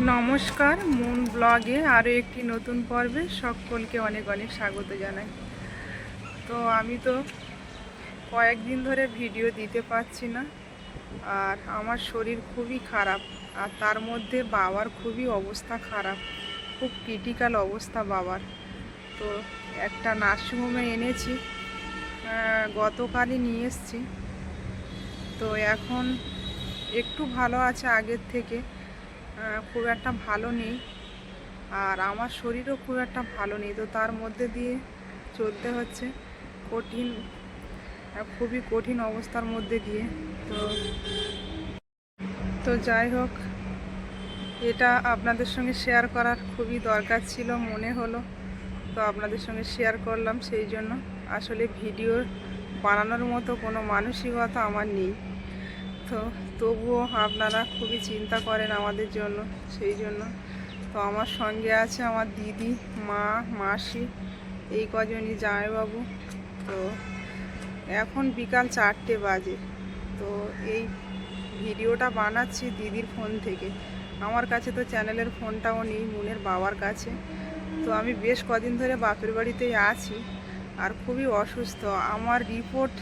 নমস্কার, মুন ব্লগে আরও একটি নতুন পর্বে সকলকে অনেক অনেক স্বাগত জানাই। তো আমি তো কয়েকদিন ধরে ভিডিও দিতে পারছি না, আর আমার শরীর খুবই খারাপ, আর তার মধ্যে বাবার খুবই অবস্থা খারাপ, খুব ক্রিটিক্যাল অবস্থা বাবার। তো একটা নার্সিংহোমে এনেছি, গতকালই নিয়ে এসেছি। তো এখন একটু ভালো আছে আগের থেকে, খুব একটা ভালো নেই, আর আমার শরীরও খুব একটা ভালো নেই। তো তার মধ্যে দিয়ে চলতে হচ্ছে খুবই কঠিন অবস্থার মধ্যে দিয়ে। তো তো যাই হোক, এটা আপনাদের সঙ্গে শেয়ার করার খুবই দরকার ছিল, মনে হলো, তো আপনাদের সঙ্গে শেয়ার করলাম। সেই জন্য আসলে ভিডিও বানানোর মতো কোনো মানসিকতা আমার নেই, তো তবুও আপনারা খুবই চিন্তা করেন আমাদের জন্য, সেই জন্য। তো আমার সঙ্গে আছে আমার দিদি, মা, মাসি, এই কজনই, জামাইবাবু। তো এখন বিকাল 4টে বাজে। তো এই ভিডিওটা বানাচ্ছি দিদির ফোন থেকে। আমার কাছে তো চ্যানেলের ফোনটাও নেই, মুনের বাবার কাছে। তো আমি বেশ কদিন ধরে বাপের বাড়িতেই আছি, আর খুবই অসুস্থ। আমার রিপোর্ট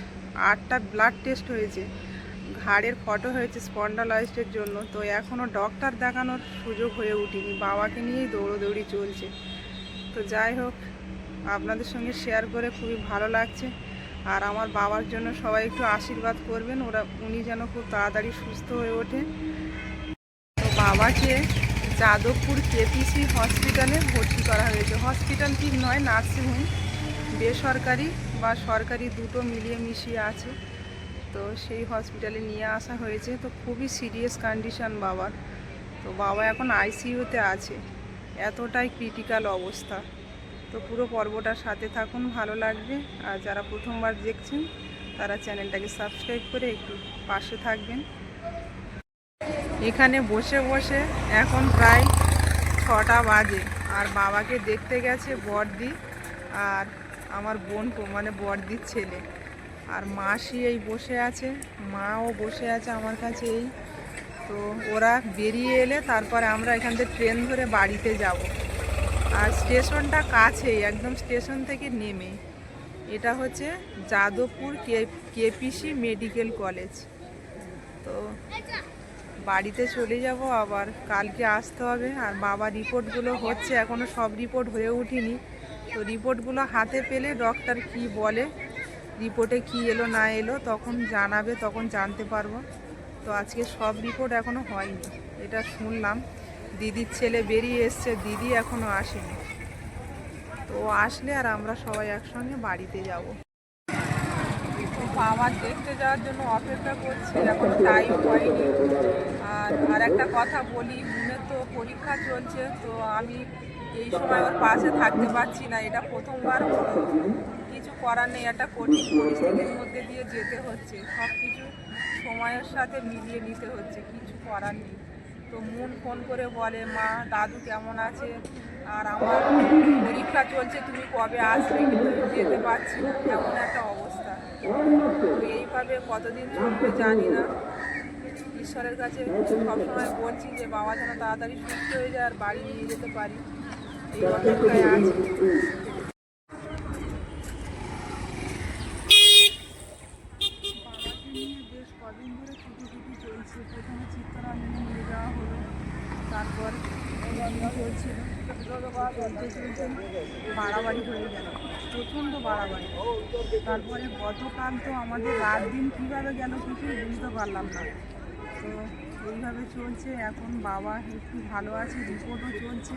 8টা ব্লাড টেস্ট হয়েছে, ঘাড়ের ফটো হয়েছে স্পন্ডালাইটিসের জন্য। তো এখনও ডক্টর দেখানোর সুযোগ হয়ে উঠিনি, বাবাকে নিয়েই দৌড়োদৌড়ি চলছে। তো যাই হোক, আপনাদের সঙ্গে শেয়ার করে খুবই ভালো লাগছে। আর আমার বাবার জন্য সবাই একটু আশীর্বাদ করবেন, উনি যেন খুব তাড়াতাড়ি সুস্থ হয়ে ওঠে। তো বাবাকে যাদবপুর কেপিসি হসপিটালে ভর্তি করা হয়েছে। হসপিটাল ঠিক নয়, নার্সিংহোম, বেসরকারি বা সরকারি দুটো মিলিয়ে মিশিয়ে আছে। তো সেই হসপিটালে নিয়ে আসা হয়েছে। তো খুবই সিরিয়াস কন্ডিশন বাবার। তো বাবা এখন আইসিইউতে আছে, এতটাই ক্রিটিক্যাল অবস্থা। তো পুরো পর্বটার সাথে থাকুন, ভালো লাগবে। আর যারা প্রথমবার দেখছেন তারা চ্যানেলটাকে সাবস্ক্রাইব করে একটু পাশে থাকবেন। এখানে বসে বসে এখন প্রায় 6টা বাজে, আর বাবাকে দেখতে গেছে বড়দি আর আমার বোন, মানে বড়দির ছেলে, আর মাসি এই বসে আছে, মাও বসে আছে আমার কাছে। এই তো ওরা বেরিয়ে এলে তারপরে আমরা এখান থেকে ট্রেন ধরে বাড়িতে যাব। আর স্টেশনটা কাছেই, একদম স্টেশন থেকে নেমে। এটা হচ্ছে যাদবপুর কেপিসি মেডিকেল কলেজ। তো বাড়িতে চলে যাব, আবার কালকে আসতে হবে। আর বাবা রিপোর্টগুলো হচ্ছে, এখনও সব রিপোর্ট হয়ে ওঠেনি। তো রিপোর্টগুলো হাতে পেলে ডক্টর কি বলে, রিপোর্টে কি এলো না এলো তখন জানাবে, তখন জানতে পারবো। তো আজকে সব রিপোর্ট এখনও হয়নি, এটা শুনলাম। দিদির ছেলে বেরিয়ে এসছে, দিদি এখনও আসেনি। তো আসলে আর আমরা সবাই একসঙ্গে বাড়িতে যাব। বাবা দেখতে যাওয়ার জন্য অপেক্ষা করছি, এখন টাইম হয়নি। আর একটা কথা বলি, মুনের তো পরীক্ষা চলছে, তো আমি এই সময় ওর পাশে থাকতে পারছি না। এটা প্রথমবার, কিছু করার নেই, একটা কঠিন পরিস্থিতির মধ্যে দিয়ে যেতে হচ্ছে, সব কিছু সময়ের সাথে মিলিয়ে নিতে হচ্ছে, কিছু করার নেই। তো মুন ফোন করে বলে, মা দাদু কেমন আছে, আর আমার পরীক্ষা চলছে, তুমি কবে আসবে, কিন্তু যেতে পারছি না, এমন একটা অবস্থা। তো এইভাবে কতদিন চলবে জানি না। ঈশ্বরের কাছে সবসময় বলছি যে বাবা যেন তাড়াতাড়ি সুস্থ হয়ে যায় আর বাড়ি নিয়ে যেতে পারি, এই অপেক্ষায় আছি। বাবাকে নিয়ে বেশ কদিন ধরে ছুটি চলছে। প্রথমে চিত্তরঞ্জনে নিয়ে যাওয়া হলো, তারপর চলছিল, চলতে চলতে বাড়াবাড়ি হয়ে গেল, প্রচণ্ড বাড়াবাড়ি। তারপরে গতকাল তো আমাদের রাত দিন কীভাবে গেল কিছুই বুঝতে পারলাম না। তো এইভাবে চলছে। এখন বাবা একটু ভালো আছে, রিপোর্টও চলছে,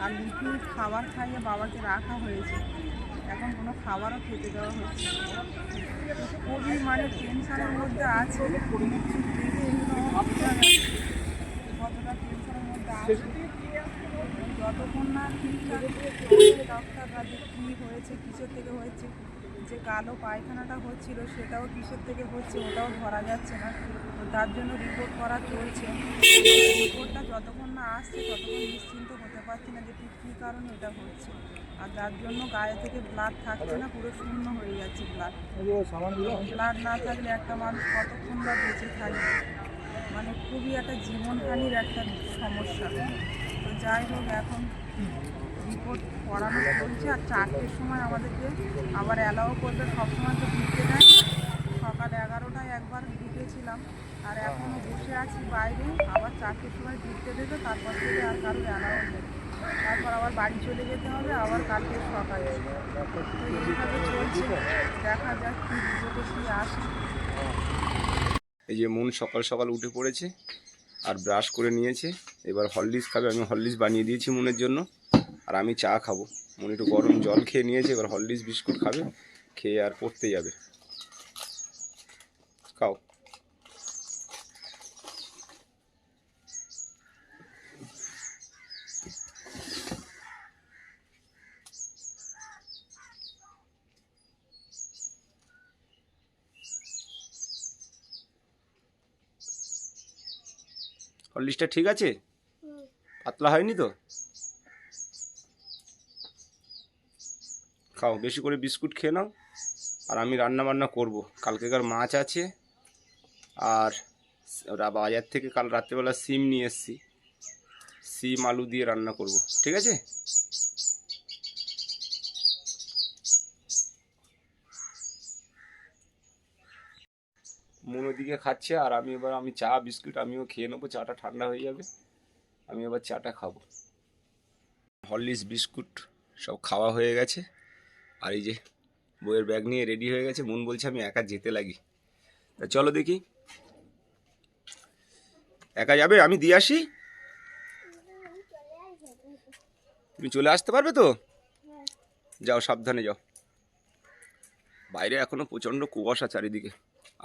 আর লিকুইড খাবার খাইয়ে বাবাকে রাখা হয়েছে, এখন কোনো খাবারও খেতে দেওয়া হচ্ছে। খুবই মানে টেনশনের মধ্যে আছে, কতটা টেনশনের মধ্যে আছে। যতক্ষণ না ঠিকঠাক ডক্টররা যে কী হয়েছে, কিসের থেকে হয়েছে, যে কালো পায়খানাটা হচ্ছিল সেটাও কিসের থেকে হচ্ছে ওটাও ধরা যাচ্ছে না। তো তার জন্য রিপোর্ট করা চলছে। রিপোর্টটা যতক্ষণ না আসছে ততক্ষণ নিশ্চিন্ত হতে পারছি না যে ঠিক কী কারণে এটা হচ্ছে। আর যার জন্য গায়ে থেকে ব্লাড থাকছে না, পুরো শূন্য হয়ে যাচ্ছে ব্লাড। ব্লাড না থাকলে একটা মানুষ কতক্ষণ বা বেঁচে থাকবে। মানে খুবই একটা জীবনহানির একটা সমস্যা। তো যাই হোক, এখন রিপোর্ট করানো চলছে। আর 4টের সময় আমাদেরকে আবার অ্যালাও করবে, সবসময় তো ঢুকতে দেয় না। সকাল 11টায় একবার ঢুকেছিলাম, আর এখনও বসে আছি বাইরে। আবার 4টের সময় ঢুকতে দেবে, তারপর থেকে আর কারোর অ্যালাও নেই। তারপর আবার বাড়ি চলে যেতে হবে, আবার কালকে সকালে। তো এইভাবে চলছে, দেখা যাক কী রিপোর্টে কী আসে। এই যে মন সকাল সকাল উঠে পড়েছে আর ব্রাশ করে নিয়েছে। এবার হরলিক্স খাবে, আমি হরলিক্স বানিয়ে দিয়েছি মনের জন্য। আর আমি চা খাবো। মন একটু গরম জল খেয়ে নিয়েছে, এবার হরলিক্স বিস্কুট খাবে, খেয়ে আর পড়তে যাবে। খাও। হরলিক্সটা ঠিক আছে? পাতলা হয়নি তো? খাও, বেশি করে বিস্কুট খেয়ে নাও। আর আমি রান্না বান্না করবো, কালকেকার মাছ আছে। আর বাজার থেকে কাল রাত্রেবেলা সিম নিয়ে এসেছি, সিম আলু দিয়ে রান্না করব, ঠিক আছে? মন ওদিকে খাচ্ছে, আর আমি চা বিস্কুট আমিও খেয়ে নেবো। চাটা ঠান্ডা হয়ে যাবে, আমি এবার চাটা খাবো। হরলিক্স বিস্কুট সব খাওয়া হয়ে গেছে। আর এই যে বইয়ের ব্যাগ নিয়ে রেডি হয়ে গেছে। মন বলছে আমি একা যেতে লাগি। তা চলো দেখি। একা যাবে? আমি দিয়ে আসি। তুমি চলে আসতে পারবে তো? যাও, সাবধানে যাও। বাইরে এখনো প্রচণ্ড কুয়াশা চারিদিকে,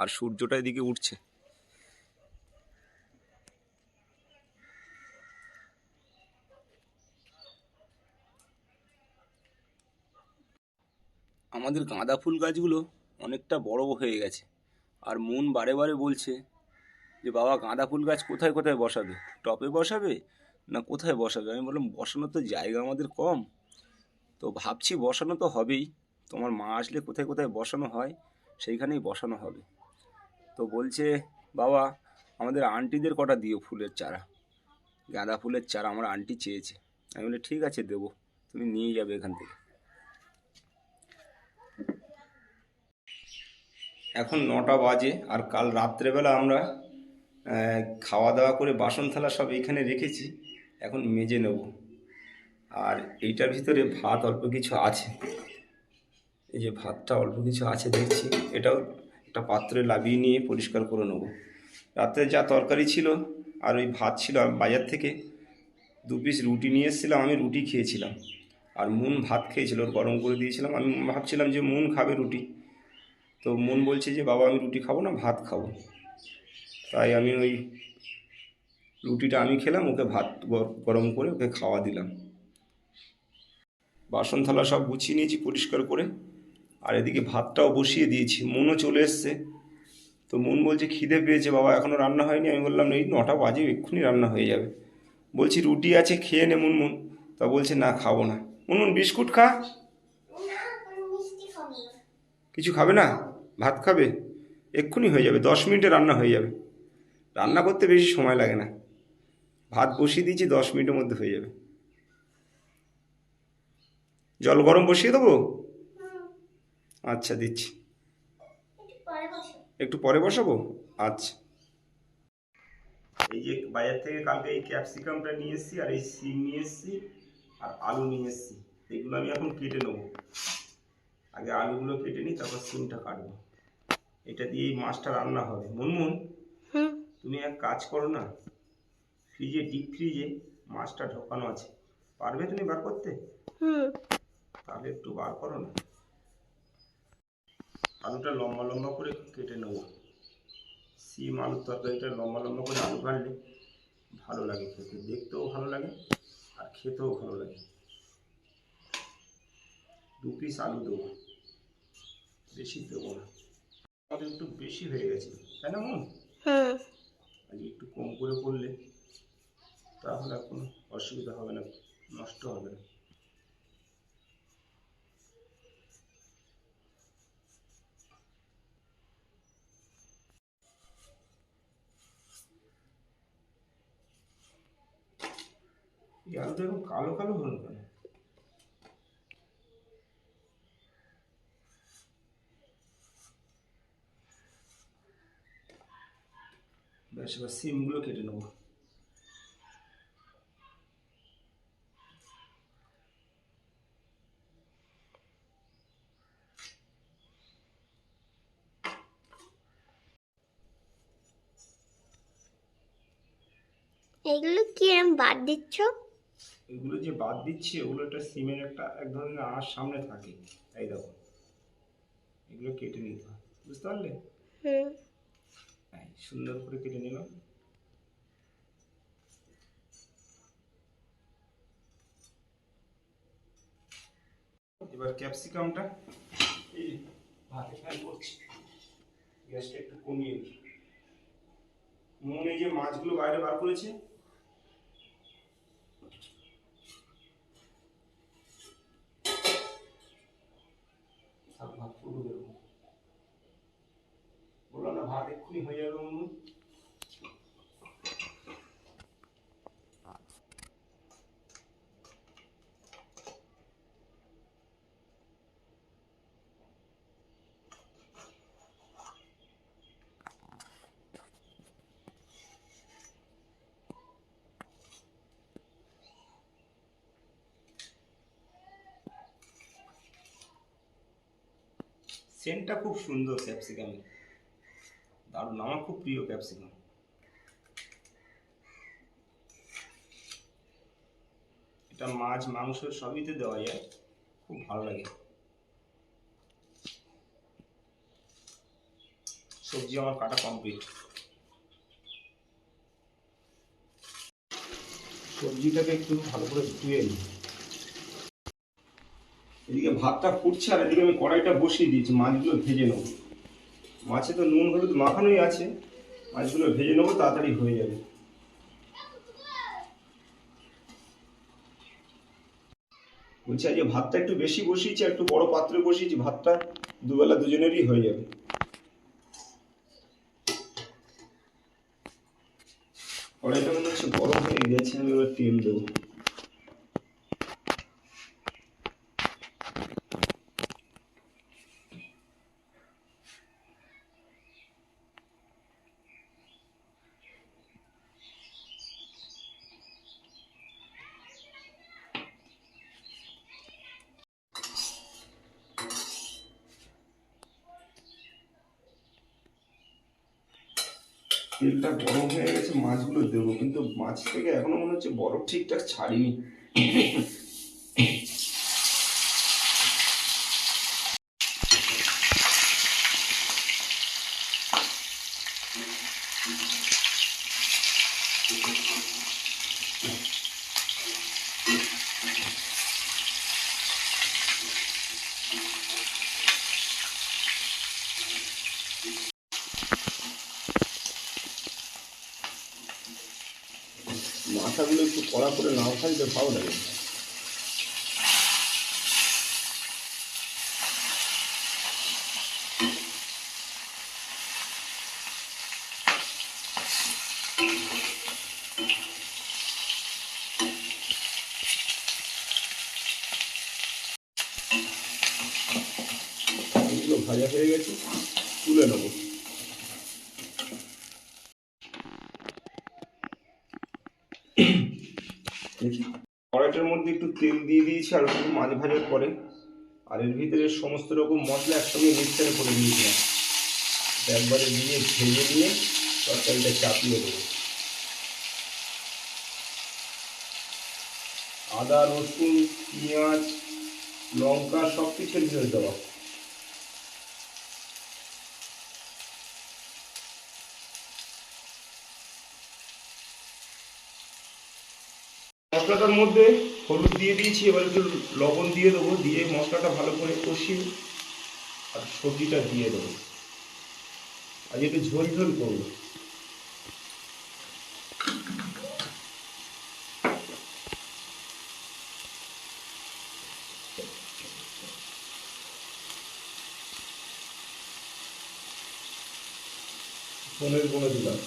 আর সূর্যটা এদিকে উঠছে। আমাদের গাঁদা ফুল গাছগুলো অনেকটা বড় হয়ে গেছে। আর মন বারে বারে বলছে যে বাবা, গাঁদা ফুল গাছ কোথায় কোথায় বসাবে? টবে বসাবে না কোথায় বসাবে? আমি বললাম বসানোর তো জায়গা আমাদের কম, তো ভাবছি বসানো তো হবেই। তোমার মা আসলে কোথায় কোথায় বসানো হয় সেইখানেই বসানো হবে। তো বলছে বাবা, আমাদের আন্টিদের কটা দিও ফুলের চারা, গাঁদা ফুলের চারা আমার আন্টি চেয়েছে। আমি বলি ঠিক আছে, দেবো, তুমি নিয়ে যাবে এখান থেকে। এখন 9টা বাজে, আর কাল রাত্রেবেলা আমরা খাওয়া দাওয়া করে বাসন থালা সব এইখানে রেখেছি, এখন মেজে নেব। আর এইটার ভিতরে ভাত অল্প কিছু আছে, এই যে ভাতটা অল্প কিছু আছে দেখছি, এটাও একটা পাত্রে লাবিয়ে নিয়ে পরিষ্কার করে নেব। রাত্রে যা তরকারি ছিল আর ওই ভাত ছিল, আমি বাজার থেকে 2 পিস রুটি নিয়ে এসেছিলাম, আমি রুটি খেয়েছিলাম। আর মুন ভাত খেয়েছিল, ওর গরম করে দিয়েছিলাম। আমি ভাবছিলাম যে মুন খাবে রুটি, তো মুন বলছে যে বাবা আমি রুটি খাবো না, ভাত খাবো। তাই আমি ওই রুটিটা আমি খেলাম, ওকে ভাত গরম করে ওকে খাওয়া দিলাম। বাসন থালা সব গুছিয়ে নিয়েছি পরিষ্কার করে, আর এদিকে ভাতটাও বসিয়ে দিয়েছি। মুনও চলে এসছে। তো মুন বলছে খিদে পেয়েছে বাবা, এখনও রান্না হয়নি। আমি বললাম এই 9টা বাজে, এক্ষুনি রান্না হয়ে যাবে। বলছি রুটি আছে, খেয়ে নে মুনমুন। তা বলছে না খাবো না। মুনমুন বিস্কুট খা। কিছু খাবে না? ভাত খাবে? এক্ষুনি হয়ে যাবে, 10 মিনিটে রান্না হয়ে যাবে। রান্না করতে বেশি সময় লাগে না, ভাত বসিয়ে দিয়েছি, 10 মিনিটের মধ্যে হয়ে যাবে। জল গরম বসিয়ে দেবো? আচ্ছা দিচ্ছি, একটু পরে বসাবো। আচ্ছা। এই যে বাজার থেকে কালকে এই ক্যাপসিকামটা নিয়ে এসেছি, আর এই সিম নিয়ে এসেছি, আর আলু নিয়ে এসেছি। এগুলো আমি এখন কেটে নেবো। আগে আলুগুলো কেটে নিই, তারপর সিমটা কাটবো। এটা দিয়ে এই মাছটা রান্না হবে। মুনমুন, তুমি এক কাজ করো না, ফ্রিজে, ডিপ ফ্রিজে মাছটা ঢোকানো আছে, পারবে তুমি বার করতে? তাহলে একটু বার করো না। আলুটা লম্বা লম্বা করে কেটে নেবো। সিম আলুর তরকারিটা লম্বা লম্বা করে আলু কাটলে ভালো লাগে খেতে, দেখতেও ভালো লাগে আর খেতেও ভালো লাগে। 2 পিস আলু দেবো, বেশি দেবো না। আমাদের একটু বেশি হয়ে গেছে, তাই না মন? আজকে একটু কম করে করলে তাহলে আর কোনো অসুবিধা হবে না, নষ্ট হবে না। এই আলুটা এখন কালো কালো হলো কেন? ব্যাস, এবার সিমগুলো কেটে নেবো। এগুলো কি এরম বাদ দিচ্ছ? এগুলো যে বাদ দিচ্ছি, ওগুলো একটা সিমের একটা এক ধরনের আঁশ সামনে থাকে। এই দেখো, এগুলো কেটে নিতে হয়, বুঝতে পারলে? হুম। এই সুন্দর করে কেটে নিলাম। এবার ক্যাপসিকামটা এই ভাতে ফ্রাই করছি। গ্যাসটা একটু কমিয়ে দিই। মনে যে মাছগুলো বাইরে বার করেছে, ভাত পুরো দেবো। বললাম না, ভাত এক্ষুনি হয়ে যাবে মনে। সেন্টটা খুব সুন্দর ক্যাপসিকামের, দারুণ, আমার খুব প্রিয় ক্যাপসিকাম। এটা মাছ মাংস সবইতে দেওয়া যায়, খুব ভালো লাগে। সবজি আমার কাটা কমপ্লিট। সবজিটাকে একটু ভালো করে ধুয়ে নিই। এদিকে ভাতটা ফুটছে আর এদিকে আমি কড়াইটা বসিয়ে দিয়েছি, মাছগুলো ভেজে নেবো। মাছে তো নুন হলুদ মাখানোই আছে, মাছগুলো ভেজে নেবো, তাড়াতাড়ি হয়ে যাবে। বলছি আজকে ভাতটা একটু বেশি বসিয়েছি, একটু বড় পাত্রে বসিয়েছি, ভাতটা দুবেলা দুজনেরই হয়ে যাবে। কড়াইটা মনে হচ্ছে গরম হয়ে গেছে, আমি এবার তেল দেবো। তেলটা গরম হয়ে গেছে, মাছগুলো দেবো, কিন্তু মাছ থেকে এখনো মনে হচ্ছে বরফ ঠিকঠাক ছাড়িনি। মাথাগুলো একটু কড়া করে নাও খাইতে ভালো লাগে। এগুলো ভাজা হয়ে গেছে, তুলে নেবো। কড়াইটার মধ্যে একটু তেল দিয়ে দিয়েছি আর একটু মাছ ভাজার পরে, আর এর ভিতরে সমস্ত রকম মশলা একসঙ্গে মিক্সারে করে দিয়েছিলাম। একবারে দিয়ে ভেজে নিয়ে তরকারিটা চাপিয়ে দেবো। আদা রসুন পেঁয়াজ লঙ্কা সব কিছু ভিতরে দেওয়া। মশলাটার মধ্যে হলুদ দিয়ে দিয়েছি, এবার একটু লবণ দিয়ে দেবো, দিয়ে মশলাটা ভালো করে কষিয়ে আর সবজিটা দিয়ে দেবো। আজ একটু ঝোল ঝোল করবো। পনের দিলাম।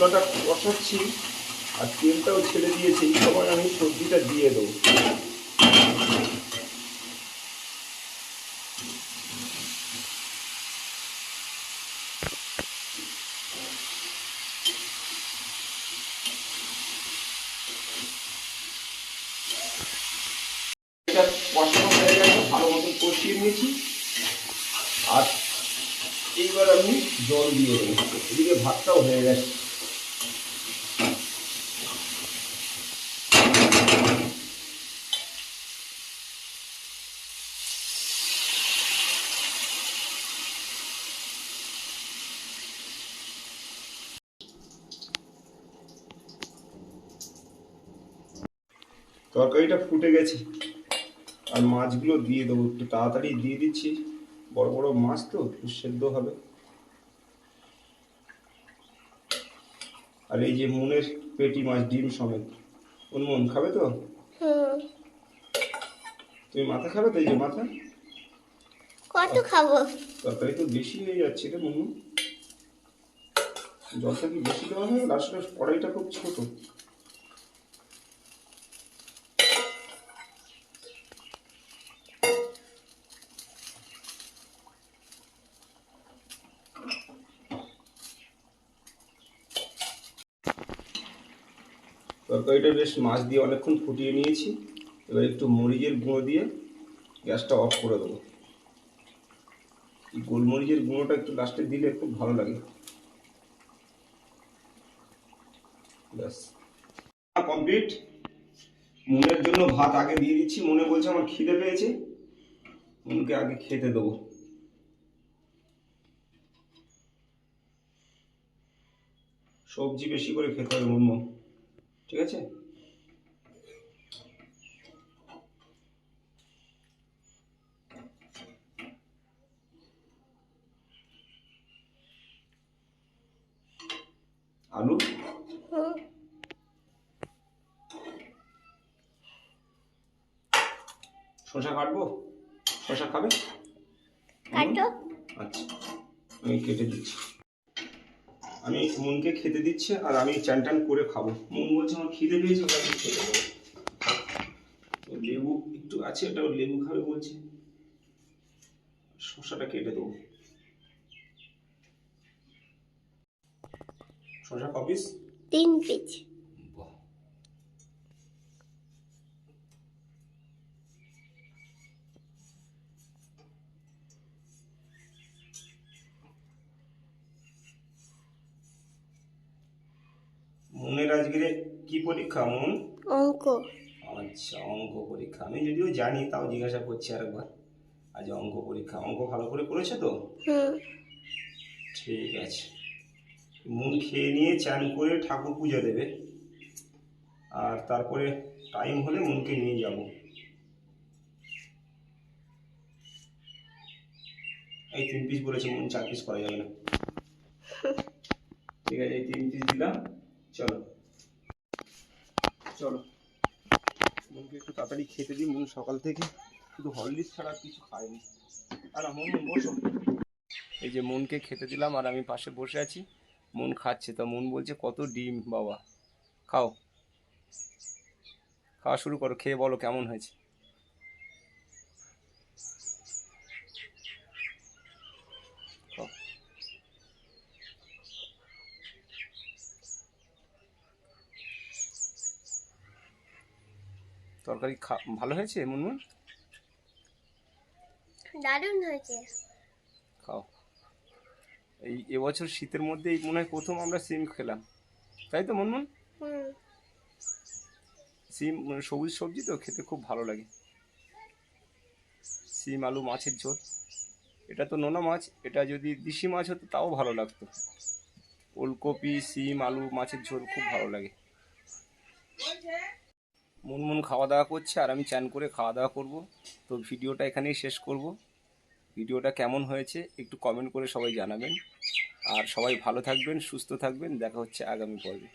মশলাটা কষাচ্ছি আর তেলটাও ছেড়ে দিয়েছে, এই সময় আমি সবজিটা দিয়ে দেবো। এটা কষানো হয়ে গেছে, ভালো মতো কষিয়ে নিয়েছি। আর এইবার আমি জল দিয়ে দেবো। এদিকে ভাতটাও হয়ে গেছে। তরকারিটা ফুটে গেছে আর মাছগুলো দিয়ে দেবো, একটু তাড়াতাড়ি দিয়ে দিচ্ছি, বড় বড় মাছ তো একটু সেদ্ধ হবে। আর এই যে মুনের পেটি মাছ, ডিম সমেত। মন খাবে তো? হুম। তুমি মাথা খাবে তো? এই যে মাথা। কত খাবো? তরকারি তো বেশি হয়ে যাচ্ছে রে মুনমুন, জলটা কি বেশি দেওয়া হয়? আসলে কড়াইটা খুব ছোট। তরকারিটা বেশ মাছ দিয়ে অনেকক্ষণ ফুটিয়ে নিয়েছি। এবার একটু মরিচের গুঁড়ো দিয়ে গ্যাসটা অফ করে দেবো। এই গোলমরিচের গুঁড়োটা একটু লাস্টে দিলে খুব ভালো লাগে। ব্যাস কমপ্লিট। মুনের জন্য ভাত আগে দিয়ে দিচ্ছি। মনে বলছে আমার খিদে পেয়েছে, মুনকে আগে খেতে দেবো। সবজি বেশি করে খেতে হবে মুনমুন, ঠিক আছে? আলু, হুম। শসা কাটবো? শসা খাবে? কাটো। আচ্ছা, আমি কেটে দিচ্ছি। আমি মুনকে খেতে দিচ্ছি আর আমি চান টান করে খাবো। মুন বলছে আমার খিদে পেয়েছে, ওটা আমি খেতে দেবো। লেবু একটু আছে, ওটা লেবু খাবে বলছে। শসাটা কেটে দেবো। শসা ক পিস? 3 পিস। বাহ। মুনের আজকে কি পরীক্ষা মুন? অঙ্ক। আচ্ছা, অঙ্ক পরীক্ষা। আমি যদিও জানি, তাও জিজ্ঞাসা করছি আরেকবার। আজ অঙ্ক পরীক্ষা। অঙ্ক ভালো করে করেছে তো? হুম। ঠিক আছে। মুন খেয়ে নিয়ে চান করে ঠাকুর পূজা দেবে, আর তারপরে টাইম হলে মুনকে নিয়ে যাব। এই 3 পিস বলেছে মুন, 4 পিস করা যাবে না। ঠিক আছে, এই 3 পিস দিলাম। চলো চলো, মুনকে একটু তাড়াতাড়ি খেতে দিই। মুন সকাল থেকে শুধু হরলিক্স ছাড়া আর কিছু খায়নি। আর মুন বসো। এই যে মুনকে খেতে দিলাম আর আমি পাশে বসে আছি। মুন খাচ্ছে, তো মুন বলছে কত ডিম বাবা। খাও, খাওয়া শুরু করো, খেয়ে বলো কেমন হয়েছে। খাও। তরকারি ভালো হয়েছে মুনমুন? দারুণ হয়েছে। খাও। এই এবছর শীতের মধ্যে এই মনে হয় প্রথম আমরা সিম খেলাম, তাই তো মুনমুন? হুম। সিম সবুজ সবজি তো, খেতে খুব ভালো লাগে। সিম আলু মাছের ঝোল। এটা তো নোনা মাছ, এটা যদি দেশি মাছ হতো তাও ভালো লাগতো। ওলকপি সিম আলু মাছের ঝোল খুব ভালো লাগে। মুনমুন খাওয়া দাওয়া করছে আর আমি চান করে খাওয়া দাওয়া করব। তো ভিডিওটা এখানেই শেষ করব। ভিডিওটা কেমন হয়েছে একটু কমেন্ট করে সবাই জানাবেন। আর সবাই ভালো থাকবেন, সুস্থ থাকবেন। দেখা হচ্ছে আগামী পর্বে।